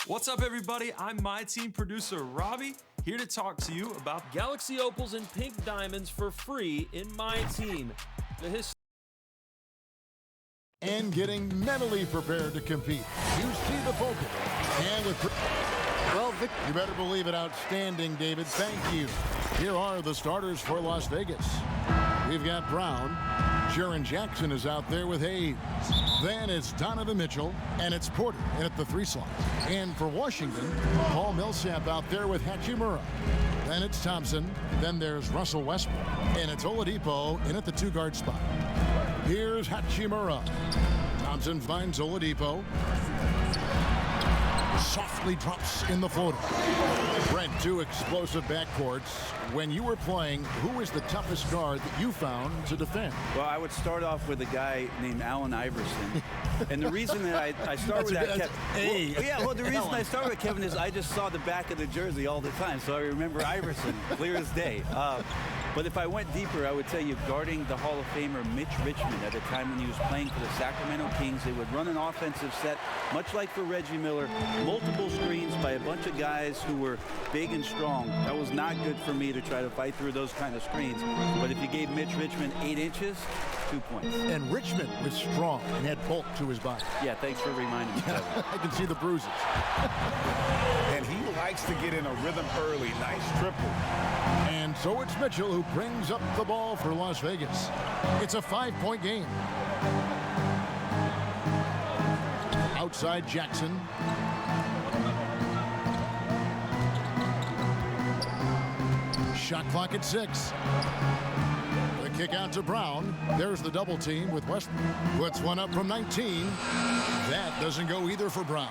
What's up, everybody? I'm my team producer, Robbie, here to talk to you about Galaxy Opals and Pink Diamonds for free in my team. And getting mentally prepared to compete. You see the focus. And with... Well, you better believe it. Outstanding, David. Thank you. Here are the starters for Las Vegas. We've got Brown. Jaren Jackson is out there with Hayes. Then it's Donovan Mitchell, and it's Porter in at the 3 slot. And for Washington, Paul Millsap out there with Hachimura. Then it's Thompson. Then there's Russell Westbrook. And it's Oladipo in at the 2-guard spot. Here's Hachimura. Thompson finds Oladipo. Softly drops in the floater. Brent, 2 explosive backcourts. When you were playing, who is the toughest guard that you found to defend? Well, I would start off with a guy named Allen Iverson. And the reason that I start with that, Kevin, the reason I start with Kevin is I just saw the back of the jersey all the time, so I remember Iverson clear as day. But if I went deeper, I would tell you guarding the Hall of Famer Mitch Richmond at a time when he was playing for the Sacramento Kings. They would run an offensive set, much like for Reggie Miller, multiple screens by a bunch of guys who were big and strong. That was not good for me to try to fight through those kind of screens. But if you gave Mitch Richmond 8 inches, 2 points. And Richmond was strong and had bulk to his body. Yeah, thanks for reminding me. I can see the bruises. And he likes to get in a rhythm early. Nice triple. And so it's Mitchell who brings up the ball for Las Vegas. It's a 5-point game. Outside Jackson. Shot clock at 6. The kick out to Brown. There's the double team with Westbrook. Puts one up from 19. That doesn't go either for Brown.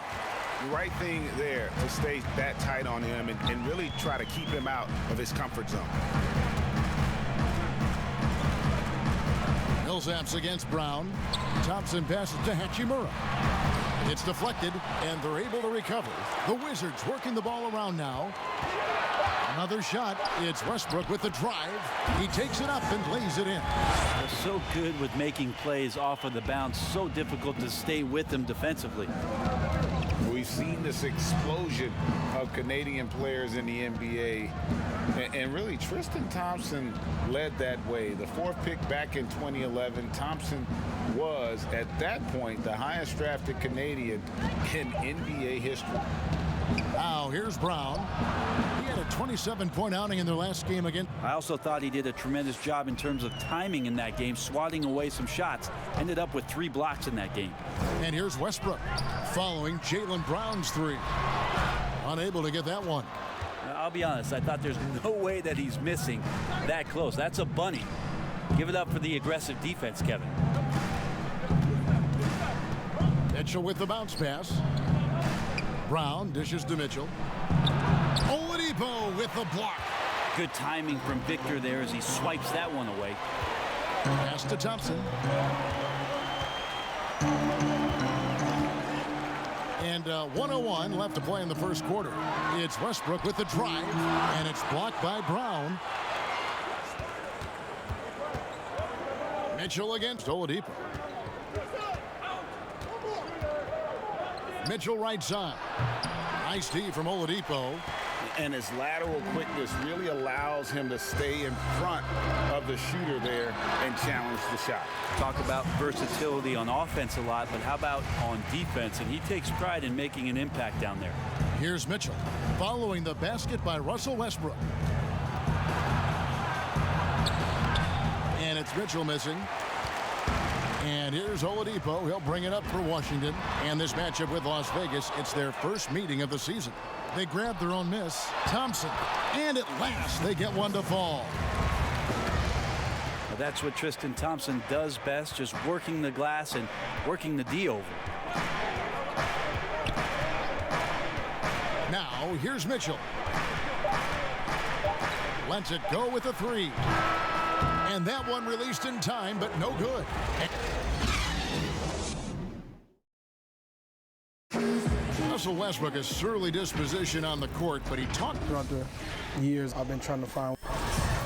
The right thing there to stay that tight on him and really try to keep him out of his comfort zone. Millsap's against Brown. Thompson passes to Hachimura. It's deflected, and they're able to recover. The Wizards working the ball around now. Another shot. It's Westbrook with the drive. He takes it up and lays it in. They're so good with making plays off of the bounce. So difficult to stay with them defensively. We've seen this explosion of Canadian players in the NBA. And really, Tristan Thompson led that way. The 4th pick back in 2011. Thompson was, at that point, the highest drafted Canadian in NBA history. Now, here's Brown. He had a 27-point outing in their last game again. I also thought he did a tremendous job in terms of timing in that game, swatting away some shots. Ended up with 3 blocks in that game. And here's Westbrook following Jaylen Brown's 3. Unable to get that one. I'll be honest, I thought there's no way that he's missing that close. That's a bunny. Give it up for the aggressive defense, Kevin. Mitchell with the bounce pass. Brown dishes to Mitchell. Oladipo with the block. Good timing from Victor there as he swipes that one away. Pass to Thompson. And 1:01 left to play in the first quarter. It's Westbrook with the drive, and it's blocked by Brown. Mitchell against Oladipo. Mitchell right side. Nice D from Oladipo. And his lateral quickness really allows him to stay in front of the shooter there and challenge the shot. Talk about versatility on offense a lot, but how about on defense? And he takes pride in making an impact down there. Here's Mitchell following the basket by Russell Westbrook. And it's Mitchell missing. And here's Oladipo. He'll bring it up for Washington. And this matchup with Las Vegas, it's their first meeting of the season. They grab their own miss. Thompson. And at last, they get one to fall. Well, that's what Tristan Thompson does best, just working the glass and working the D over. Now, here's Mitchell. Lets it go with a 3. And that one released in time, but no good. Russell Westbrook, a surly disposition on the court, but he talked throughout the years. I've been trying to find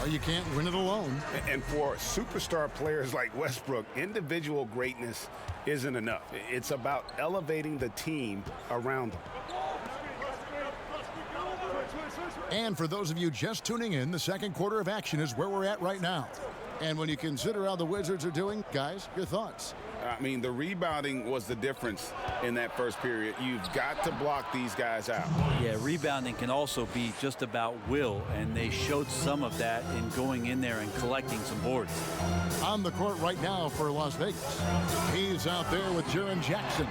Well, you can't win it alone. And for superstar players like Westbrook, individual greatness isn't enough. It's about elevating the team around them. And for those of you just tuning in, the second quarter of action is where we're at right now. And when you consider how the Wizards are doing, guys, your thoughts? I mean, the rebounding was the difference in that first period. You've got to block these guys out. Yeah, rebounding can also be just about will, and they showed some of that in going in there and collecting some boards. On the court right now for Las Vegas. He's out there with Jaren Jackson.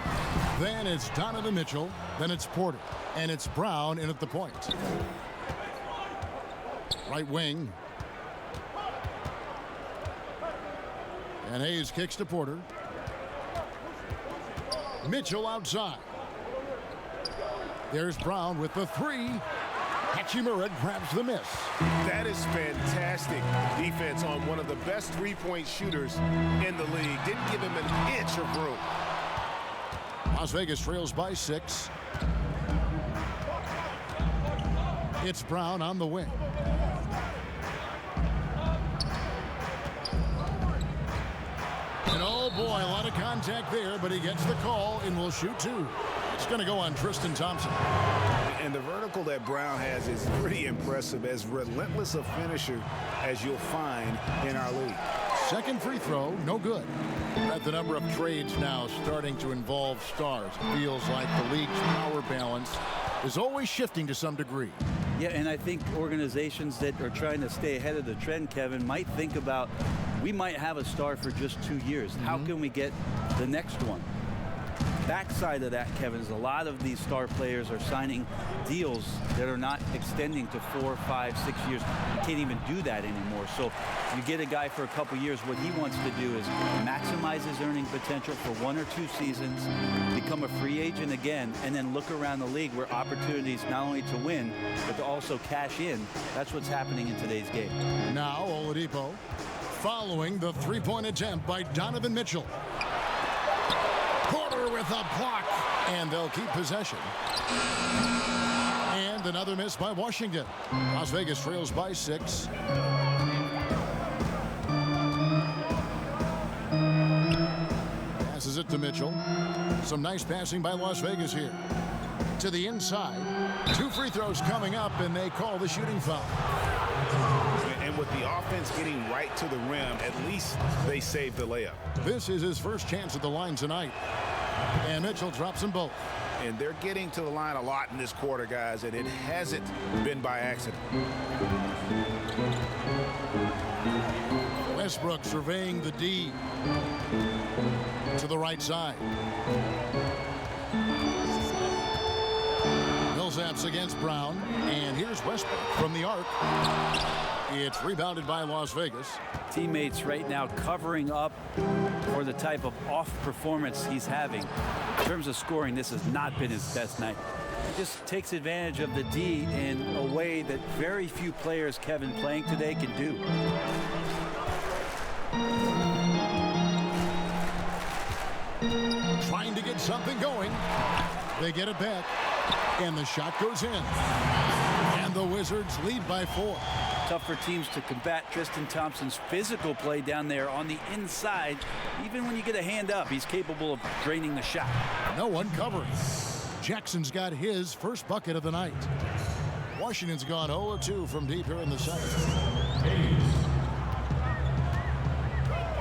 Then it's Donovan Mitchell. Then it's Porter. And it's Brown in at the point. Right wing. And Hayes kicks to Porter. Mitchell outside. There's Brown with the three. Hachimura grabs the miss. That is fantastic defense on one of the best three-point shooters in the league. Didn't give him an inch of room. Las Vegas trails by 6. It's Brown on the wing. And oh boy, a lot of contact there, but he gets the call and will shoot 2. It's going to go on Tristan Thompson. And the vertical that Brown has is pretty impressive, as relentless a finisher as you'll find in our league. Second free throw, no good. At the number of trades now starting to involve stars. It feels like the league's power balance is always shifting to some degree. Yeah, and I think organizations that are trying to stay ahead of the trend, Kevin, might think about, we might have a star for just 2 years. How can we get the next one? Backside of that, Kevin, is a lot of these star players are signing deals that are not extending to 4, 5, 6 years. You can't even do that anymore. So you get a guy for a couple years. What he wants to do is maximize his earning potential for 1 or 2 seasons, become a free agent again, and then look around the league where opportunities not only to win, but to also cash in. That's what's happening in today's game. Now Oladipo following the three-point attempt by Donovan Mitchell. Porter with a block, and they'll keep possession. And another miss by Washington. Las Vegas trails by 6. Passes it to Mitchell. Some nice passing by Las Vegas here. To the inside. 2 free throws coming up, and they call the shooting foul. And with the offense getting right to the rim, at least they saved the layup. This is his first chance at the line tonight. And Mitchell drops them both. And they're getting to the line a lot in this quarter, guys, and it hasn't been by accident. Westbrook surveying the D. To the right side. Millsaps against Brown. And here's Westbrook from the arc. It's rebounded by Las Vegas. Teammates right now covering up for the type of off performance he's having. In terms of scoring, this has not been his best night. He just takes advantage of the D in a way that very few players, Kevin, playing today can do. Trying to get something going. They get it back. And the shot goes in. And the Wizards lead by 4. Tough for teams to combat Tristan Thompson's physical play down there on the inside. Even when you get a hand up, he's capable of draining the shot. No one covering. Jackson's got his first bucket of the night. Washington's gone 0-2 from deep here in the second.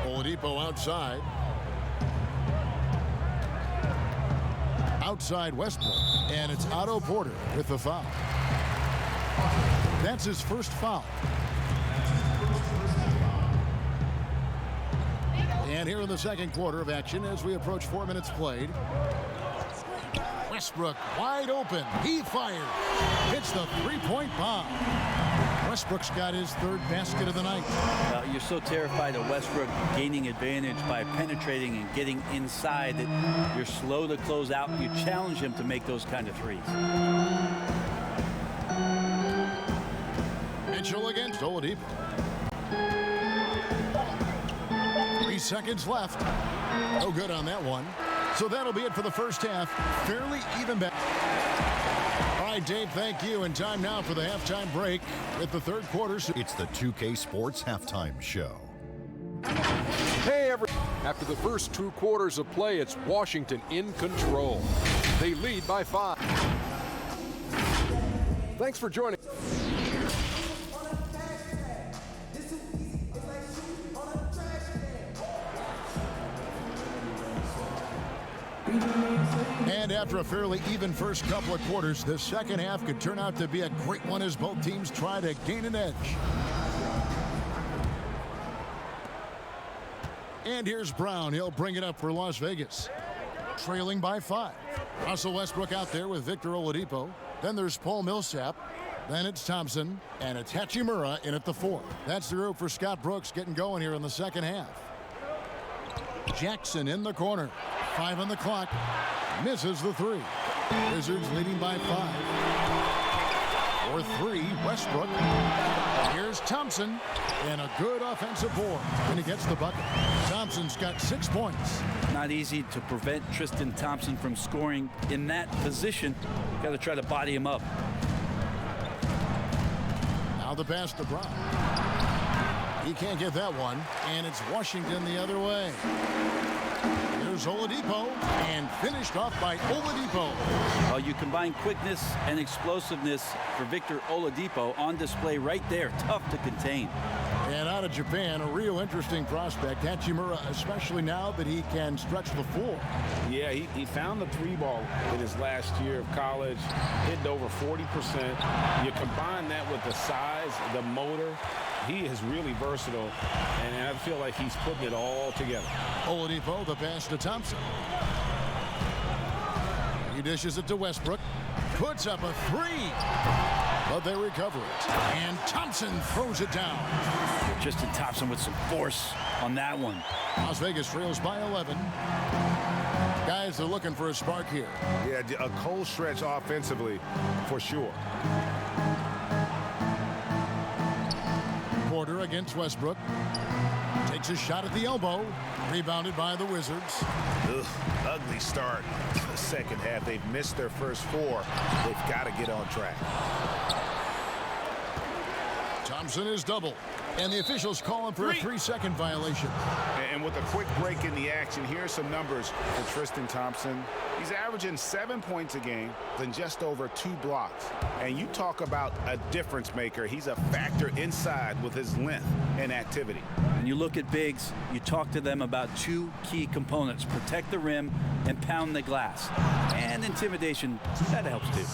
Oladipo outside. Outside Westbrook. And it's Otto Porter with the foul. That's his first foul. And here in the second quarter of action as we approach 4 minutes played. Westbrook wide open. He fired. Hits the three-point bomb. Westbrook's got his 3rd basket of the night. You're so terrified of Westbrook gaining advantage by penetrating and getting inside that you're slow to close out. You challenge him to make those kind of threes. Mitchell against Oladipo. 3 seconds left. No good on that one. So that'll be it for the first half. Fairly even back. All right, Dave, thank you. And time now for the halftime break at the third quarter. It's the 2K Sports Halftime Show. Hey, after the first 2 quarters of play, it's Washington in control. They lead by 5. Thanks for joining. And after a fairly even first couple of quarters, the second half could turn out to be a great one as both teams try to gain an edge. And here's Brown. He'll bring it up for Las Vegas. Trailing by 5. Russell Westbrook out there with Victor Oladipo. Then there's Paul Millsap. Then it's Thompson. And it's Hachimura in at the 4. That's the group for Scott Brooks getting going here in the second half. Jackson in the corner. 5 on the clock. Misses the 3. Wizards leading by 5. For 3, Westbrook. Here's Thompson. And a good offensive board. And he gets the bucket. Thompson's got 6 points. Not easy to prevent Tristan Thompson from scoring in that position. Got to try to body him up. Now the pass to Brown. He can't get that one. And it's Washington the other way. Here's Oladipo, and finished off by Oladipo. Well, you combine quickness and explosiveness for Victor Oladipo on display right there. Tough to contain. And out of Japan, a real interesting prospect. Hachimura, especially now that he can stretch the floor. Yeah, he found the 3-ball in his last year of college, hitting over 40%. You combine that with the size, the motor. He is really versatile, and I feel like he's putting it all together. Oladipo, the pass to Thompson. He dishes it to Westbrook. Puts up a 3. But they recover it. And Thompson throws it down. Tristan Thompson with some force on that one. Las Vegas trails by 11. Guys are looking for a spark here. Yeah, a cold stretch offensively, for sure. Porter against Westbrook. Takes a shot at the elbow. Rebounded by the Wizards. Ugly start to the second half. They've missed their first 4. They've got to get on track. Thompson is double. And the officials call him for a 3-second violation. And with a quick break in the action, here are some numbers for Tristan Thompson. He's averaging 7 points a game, then just over 2 blocks. And you talk about a difference maker. He's a factor inside with his length and activity. When you look at bigs, you talk to them about 2 key components: protect the rim and pound the glass. And intimidation, that helps too.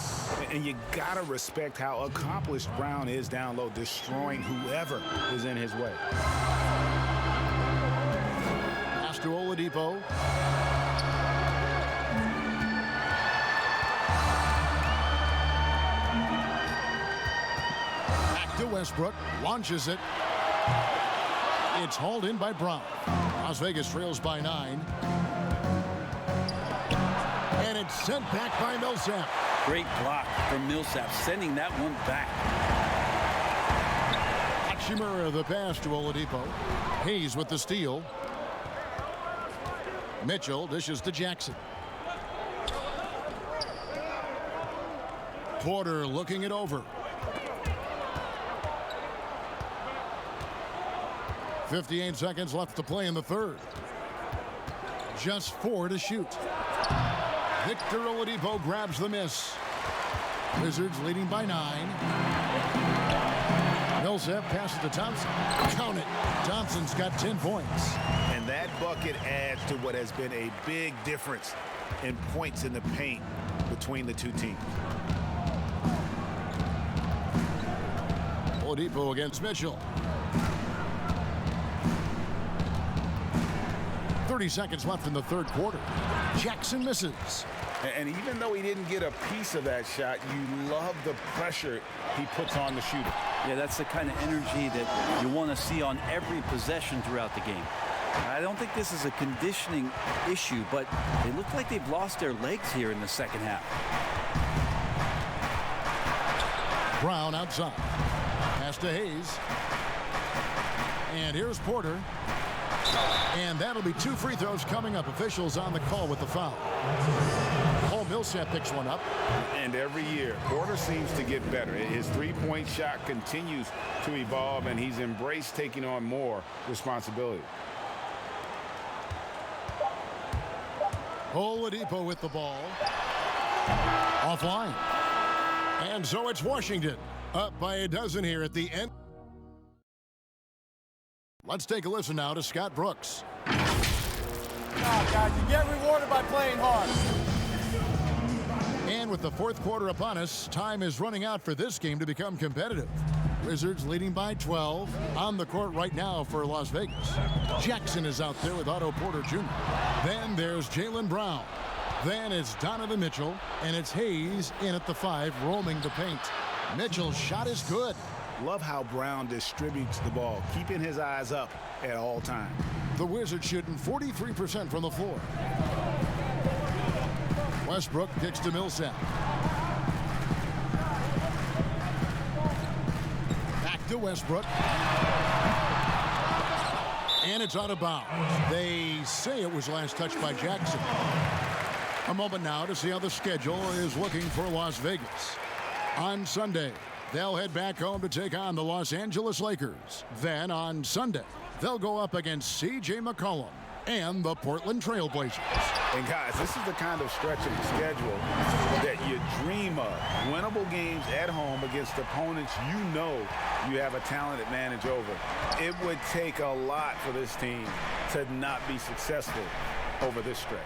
And you gotta respect how accomplished Brown is down low, destroying whoever is in his way. Pass to Oladipo. Back to Westbrook. Launches it. It's hauled in by Brown. Las Vegas trails by 9. And it's sent back by Millsap. Great block from Millsap, sending that one back. Hachimura the pass to Oladipo. Hayes with the steal. Mitchell dishes to Jackson. Porter looking it over. 58 seconds left to play in the third. Just 4 to shoot. Victor Oladipo grabs the miss. Wizards leading by 9. Millsap passes to Thompson. Count it. Thompson's got 10 points. And that bucket adds to what has been a big difference in points in the paint between the two teams. Oladipo against Mitchell. 30 seconds left in the third quarter. Jackson misses. And even though he didn't get a piece of that shot, you love the pressure he puts on the shooter. Yeah, that's the kind of energy that you want to see on every possession throughout the game. I don't think this is a conditioning issue, but they look like they've lost their legs here in the second half. Brown outside. Pass to Hayes. And here's Porter. And that'll be 2 free throws coming up. Officials on the call with the foul. Paul Millsap picks one up. And every year, Porter seems to get better. His three-point shot continues to evolve, and he's embraced taking on more responsibility. Oladipo with the ball. Offline. And so it's Washington up by a dozen here at the end. Let's take a listen now to Scott Brooks. Guys, you get rewarded by playing hard. And with the fourth quarter upon us, time is running out for this game to become competitive. Wizards leading by 12 on the court right now for Las Vegas. Jackson is out there with Otto Porter Jr. Then there's Jaylen Brown. Then it's Donovan Mitchell, and it's Hayes in at the 5, roaming the paint. Mitchell's shot is good. Love how Brown distributes the ball, keeping his eyes up at all times. The Wizards shooting 43% from the floor. Westbrook kicks to Millsap. Back to Westbrook. And it's out of bounds. They say it was last touched by Jackson. A moment now to see how the schedule is looking for Las Vegas. On Sunday, they'll head back home to take on the Los Angeles Lakers. Then on Sunday, they'll go up against C.J. McCollum and the Portland Trail Blazers. And guys, this is the kind of stretch of the schedule that you dream of. Winnable games at home against opponents you know you have a talent advantage over. It would take a lot for this team to not be successful over this stretch.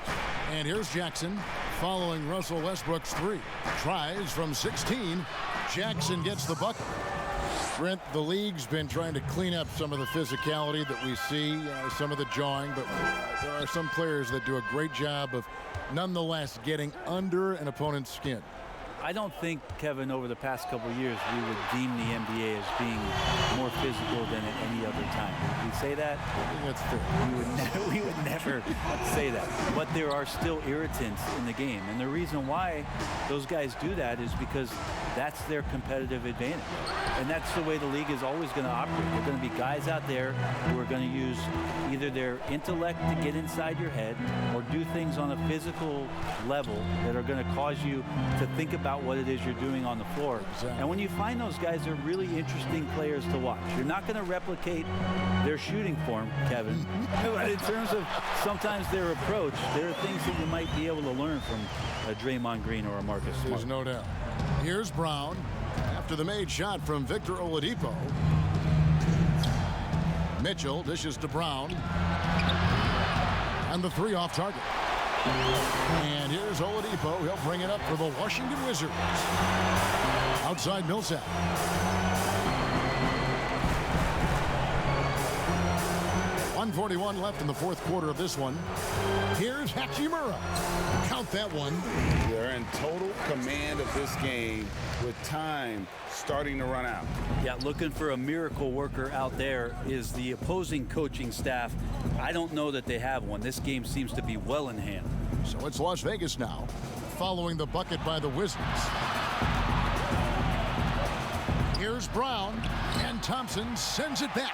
And here's Jackson following Russell Westbrook's 3. Tries from 16. Jackson gets the bucket. Brent, the league's been trying to clean up some of the physicality that we see, some of the jawing, but there are some players that do a great job of nonetheless getting under an opponent's skin. I don't think, Kevin, over the past couple of years, we would deem the NBA as being more physical than at any other time. Would we say that? I think that's fair. We would never say that. But there are still irritants in the game. And the reason why those guys do that is because that's their competitive advantage. And that's the way the league is always going to operate. There are going to be guys out there who are going to use either their intellect to get inside your head or do things on a physical level that are going to cause you to think about what it is you're doing on the floor. Exactly. And when you find those guys, they're really interesting players to watch. You're not going to replicate their shooting form, Kevin. But in terms of sometimes their approach, there are things that you might be able to learn from a Draymond Green or a Marcus Smart. There's no doubt. Here's Brown after the made shot from Victor Oladipo. Mitchell dishes to Brown. And the 3 off target. And here's Oladipo. He'll bring it up for the Washington Wizards. Outside Millsap. .141 left in the fourth quarter of this one. Here's Hachimura. Count that one. They're in total command of this game with time starting to run out. Yeah, looking for a miracle worker out there is the opposing coaching staff. I don't know that they have one. This game seems to be well in hand. So it's Las Vegas now, following the bucket by the Wizards. Here's Brown, and Thompson sends it back.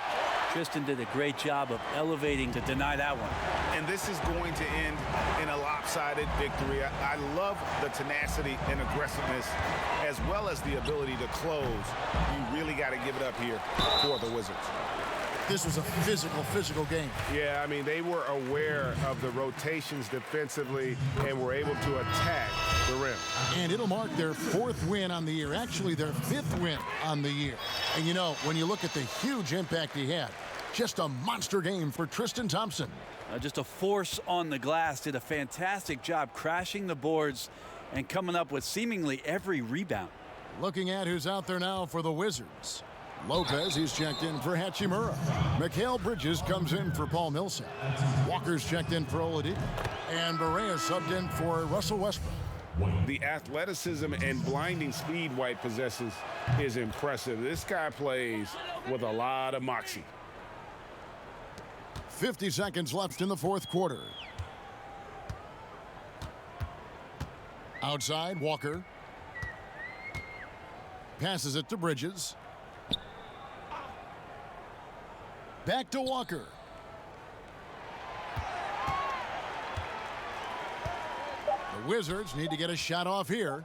Tristan did a great job of elevating to deny that one. And this is going to end in a lopsided victory. I love the tenacity and aggressiveness as well as the ability to close. You really got to give it up here for the Wizards. This was a physical game. Yeah, I mean, they were aware of the rotations defensively and were able to attack the rim. And it'll mark their 4th win on the year, actually their 5th win on the year. And you know, when you look at the huge impact he had, just a monster game for Tristan Thompson. Just a force on the glass, did a fantastic job crashing the boards and coming up with seemingly every rebound. Looking at who's out there now for the Wizards. Lopez, he's checked in for Hachimura. Mikal Bridges comes in for Paul Millsap. Walker's checked in for Oladipo. And Barea subbed in for Russell Westbrook. The athleticism and blinding speed White possesses is impressive. This guy plays with a lot of moxie. 50 seconds left in the fourth quarter. Outside, Walker. Passes it to Bridges. Back to Walker. Wizards need to get a shot off here.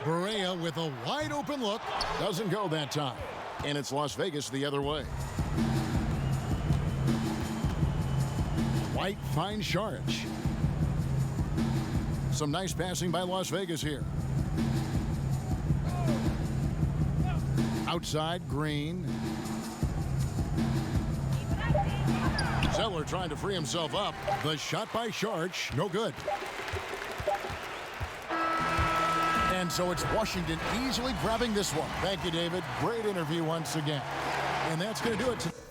Berea with a wide open look. Doesn't go that time. And it's Las Vegas the other way. White finds Saric. Some nice passing by Las Vegas here. Outside, Green. Zeller trying to free himself up. The shot by Saric, no good. And so it's Washington easily grabbing this one. Thank you, David. Great interview once again. And that's going to do it.